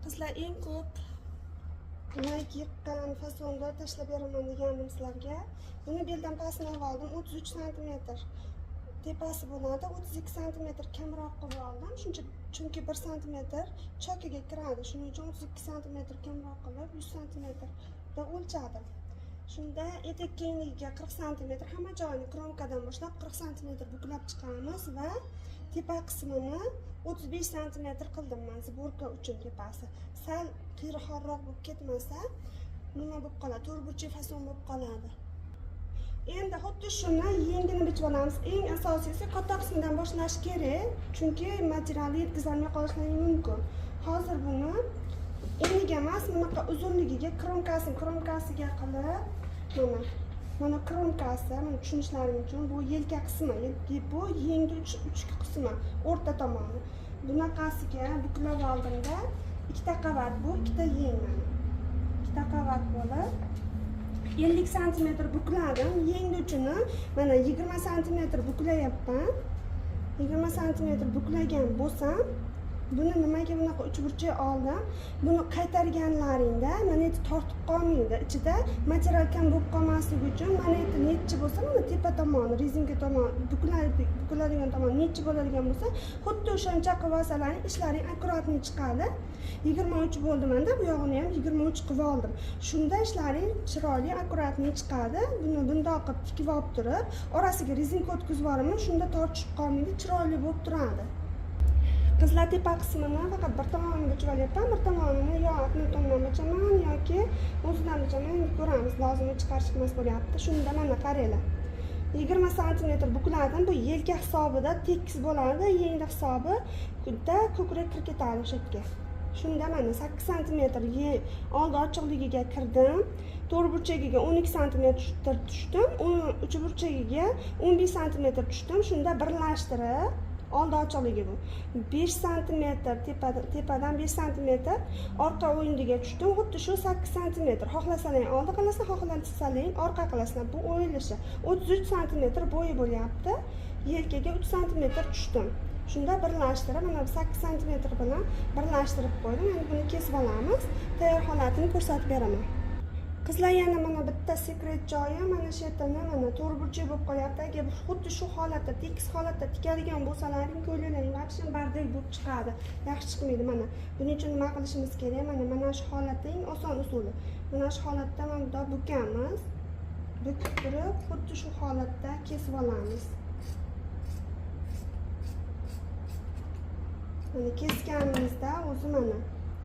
Qizlar eng ko'p Nike yiqqan fasonda tashlab beraman degandim sizlarga. Buni beldan pastini oldim 33 sm. Tepasi bo'ladi 32 sm kamroq qilib oldim. Chunki 1 sm chokaga kiradi. Shuning uchun 32 sm kamroq qilib 100 sm da o'lchadim. Shunda etek kengligiga 40 sm hamma joyini kromkadan boshlab 40 sm buklab chiqamiz va tepa qismini 35 sm qildim men zborka uchun tepasi. Sal qiyraxonroq bo'lib ketmasa, nima bo'lib qoladi? To'rtburchak fason bo'lib qoladi. Endi xuddi shuni yengini bichib olamiz. Eng asosiysi katta qismdan boshlash kerak, chunki materialni yetkazolmay qolishlari mumkin. Hozir buni eniga emas, bunaqa uzunligiga kromkasiga qilib, mana kromkasi, mana tushunishlaring uchun bu yelka qismi, bu yengni uch qismi, o'rta tomoni. Bunaqasiga buklab oldimda ikkita qavat bu, ikkita yeng mana. Ikkita qavat bo'lib 50 sm bukladim. Yengni uchini mana 20 sm buklayapman. 20 sm buklagan bo'lsam, buni nimaga bunaqa uchburchak oldim? Buni qaytarganlaringda maneti tortib qolmaydi. Ichida material kam bo'lib qolmasligi uchun maneti nechi bo'lsa, mana tepa tomoni, rezinka tomoni, bukiladigan tomoni nechi bo'ladigan bo'lsa, xuddi o'shancha qilib olsalaring ishlaring akkuratni chiqadi. 23 bo'ldi menda, bu yog'ini ham 23 qilib oldim. Shunda ishlaring chiroyli, akkuratni chiqadi. Buni bundoq qilib tikib olib turib, orasiga rezinka o'tkazib yuboraman, shunda tortishib qolmaydi, chiroyli bo'lib turadi. Qizlar tepa qismini faqat bir tomonini bichib olyapman, bir tomonini yo atni tomon bichaman yoki o'zidan bichaman. Endi ko'ramiz, lozimi chiqarish bo'lyapti. Shunda mana qaranglar. 20 sm bukladim. Bu yelka hisobida tekis bo'ladi, yengli hisobida ko'krak kirib ketadi o'sha yerga. Shunda mana 8 sm oldi ochiqligiga kirdim. To'rtburchagiga 12 sm tushdim, uchburchagiga 15 sm tushdim. Shunda birlashtirib oldi ochiqligi bu 5 sm tepadan 5 sm orqa o'yindiga tushdim. Xuddi shu 8 sm. Xohlasalang oldi qilasan, xohlasalang orqa qilasan. Bu o'yilishi 33 sm bo'yi bo'lyapti. Yelkaga 3 sm tushdim. Shunda birlashtirib, mana 8 sm bilan birlashtirib qo'ydim. Endi buni kesib olamiz. Tayyor holatini ko'rsatib beraman. Qizlar, yana mana bitta sekret joyi, mana shu yerda mana to'rtburchak bo'lib qolyapti. Agar xuddi shu holatda, tekis holatda tikadigan bo'lsalaring, ko'ylaklar vaqtin bardek bo'lib chiqadi. Yaxshi chiqmaydi mana. Buning uchun nima qilishimiz kerak? Mana shu holatda eng oson usuli. Mana shu holatda mana bunday bukamiz. Bukib turib, xuddi shu holatda kesib olamiz. Mana kesganimizda o'zi mana